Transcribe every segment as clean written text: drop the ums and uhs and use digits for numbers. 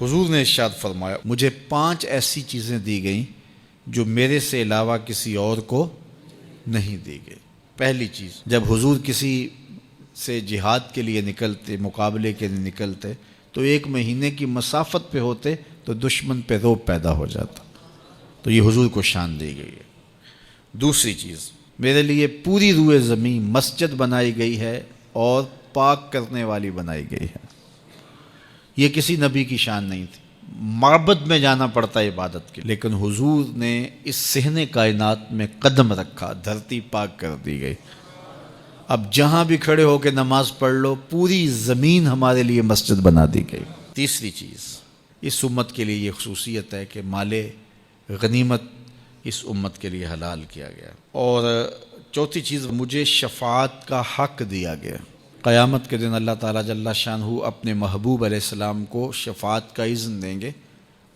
حضور نے ارشاد فرمایا مجھے 5 ایسی چیزیں دی گئیں جو میرے سے علاوہ کسی اور کو نہیں دی گئی۔ پہلی چیز، جب حضور کسی سے جہاد کے لیے نکلتے، مقابلے کے لیے نکلتے تو 1 مہینے کی مسافت پہ ہوتے تو دشمن پہ رعب پیدا ہو جاتا، تو یہ حضور کو شان دی گئی ہے۔ دوسری چیز، میرے لیے پوری روئے زمین مسجد بنائی گئی ہے اور پاک کرنے والی بنائی گئی ہے۔ یہ کسی نبی کی شان نہیں تھی، معبد میں جانا پڑتا ہے عبادت کے، لیکن حضور نے اس صحن کائنات میں قدم رکھا، دھرتی پاک کر دی گئی۔ اب جہاں بھی کھڑے ہو کے نماز پڑھ لو، پوری زمین ہمارے لیے مسجد بنا دی گئی۔ تیسری چیز، اس امت کے لیے یہ خصوصیت ہے کہ مال غنیمت اس امت کے لیے حلال کیا گیا۔ اور چوتھی چیز، مجھے شفاعت کا حق دیا گیا۔ قیامت کے دن اللہ تعالیٰ جل شانہ اپنے محبوب علیہ السلام کو شفاعت کا اذن دیں گے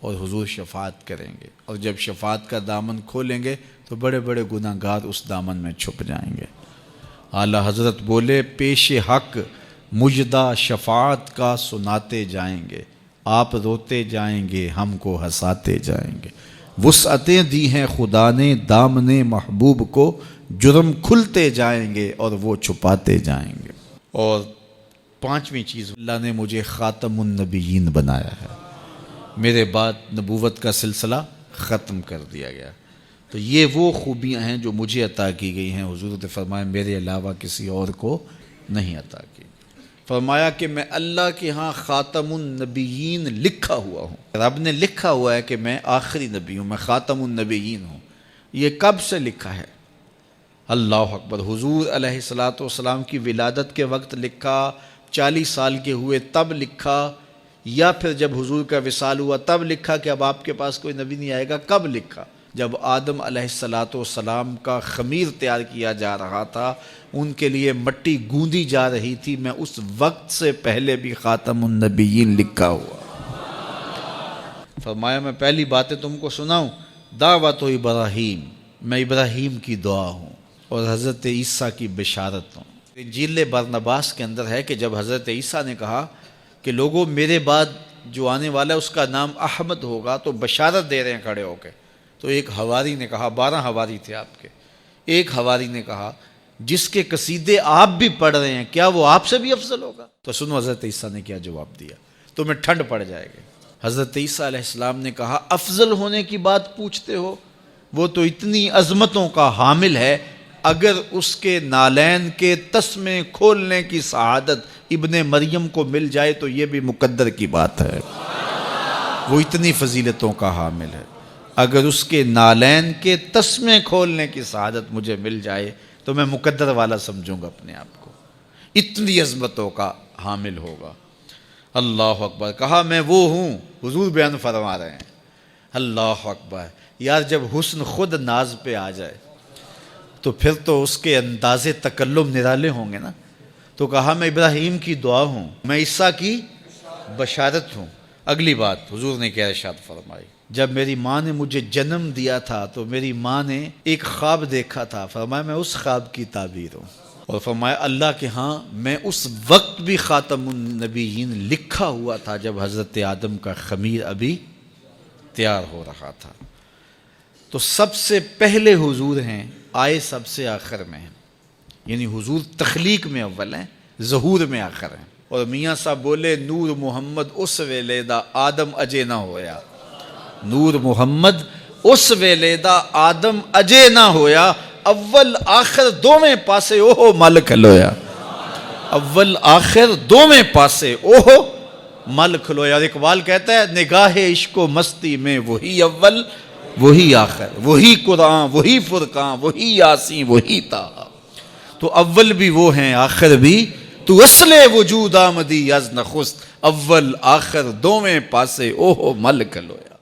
اور حضور شفاعت کریں گے، اور جب شفاعت کا دامن کھولیں گے تو بڑے بڑے گناہ گار اس دامن میں چھپ جائیں گے۔ اعلیٰ حضرت بولے پیش حق مجدہ شفاعت کا سناتے جائیں گے، آپ روتے جائیں گے ہم کو ہنساتے جائیں گے۔ وسعتیں دی ہیں خدا نے دامن محبوب کو، جرم کھلتے جائیں گے اور وہ چھپاتے جائیں گے۔ اور 5ویں چیز، اللہ نے مجھے خاتم النبیین بنایا ہے، میرے بعد نبوت کا سلسلہ ختم کر دیا گیا۔ تو یہ وہ خوبیاں ہیں جو مجھے عطا کی گئی ہیں، حضور نے فرمایا میرے علاوہ کسی اور کو نہیں عطا کی۔ فرمایا کہ میں اللہ کے ہاں خاتم النبیین لکھا ہوا ہوں، رب نے لکھا ہوا ہے کہ میں آخری نبی ہوں، میں خاتم النبیین ہوں۔ یہ کب سے لکھا ہے؟ اللہ اکبر، حضور علیہ السلام کی ولادت کے وقت لکھا، 40 سال کے ہوئے تب لکھا، یا پھر جب حضور کا وصال ہوا تب لکھا کہ اب آپ کے پاس کوئی نبی نہیں آئے گا؟ کب لکھا؟ جب آدم علیہ السلام کا خمیر تیار کیا جا رہا تھا، ان کے لیے مٹی گوندی جا رہی تھی، میں اس وقت سے پہلے بھی خاتم النبیین لکھا ہوا۔ فرمایا میں پہلی باتیں تم کو سناؤں، دعوت ابراہیم، میں ابراہیم کی دعا ہوں اور حضرت عیسیٰ کی بشارت ہوں۔ انجیل برنباس کے اندر ہے کہ جب حضرت عیسیٰ نے کہا کہ لوگوں میرے بعد جو آنے والا ہے اس کا نام احمد ہوگا، تو بشارت دے رہے ہیں کھڑے ہو کے، تو ایک حواری نے کہا، 12 حواری تھے آپ کے، ایک حواری نے کہا جس کے قصیدے آپ بھی پڑھ رہے ہیں کیا وہ آپ سے بھی افضل ہوگا؟ تو سنو حضرت عیسیٰ نے کیا جواب دیا، تمہیں ٹھنڈ پڑ جائے گی۔ حضرت عیسیٰ علیہ السلام نے کہا افضل ہونے کی بات پوچھتے ہو، وہ تو اتنی عظمتوں کا حامل ہے، اگر اس کے نالین کے تسمے کھولنے کی سعادت ابن مریم کو مل جائے تو یہ بھی مقدر کی بات ہے، وہ اتنی فضیلتوں کا حامل ہے۔ اگر اس کے نالین کے تسمے کھولنے کی سعادت مجھے مل جائے تو میں مقدر والا سمجھوں گا اپنے آپ کو، اتنی عظمتوں کا حامل ہوگا۔ اللہ اکبر، کہا میں وہ ہوں، حضور بیان فرما رہے ہیں۔ اللہ اکبر، یار جب حسن خود ناز پہ آ جائے تو پھر تو اس کے انداز تکلم نرالے ہوں گے نا۔ تو کہا میں ابراہیم کی دعا ہوں، میں عیسیٰ کی بشارت ہوں۔ اگلی بات حضور نے کیا ارشاد فرمائی، جب میری ماں نے مجھے جنم دیا تھا تو میری ماں نے ایک خواب دیکھا تھا، فرمایا میں اس خواب کی تعبیر ہوں۔ اور فرمایا اللہ کے ہاں میں اس وقت بھی خاتم النبیین لکھا ہوا تھا جب حضرت آدم کا خمیر ابھی تیار ہو رہا تھا۔ تو سب سے پہلے حضور ہیں، آئے سب سے آخر میں ہیں، یعنی حضور تخلیق میں اول ہیں، ظہور میں آخر ہیں۔ اور میاں صاحب بولے نور محمد اس ویلے دا آدم اجے نہ ہویا، نور محمد اس ویلے دا آدم اجے نہ ہویا، اول آخر دوویں پاسے اوہ مل کھلویا، اول آخر دوویں پاسے اوہ مل کھلویا۔ اور اقبال کہتا ہے نگاہ عشق و مستی میں وہی اول وہی آخر، وہی قرآن وہی فرقان وہی یاسین وہی طٰہٰ، تو اول بھی وہ ہیں آخر بھی، تو اصل وجود آمدی از نخست، اول آخر دوویں پاسے اوہ مل کھلویا۔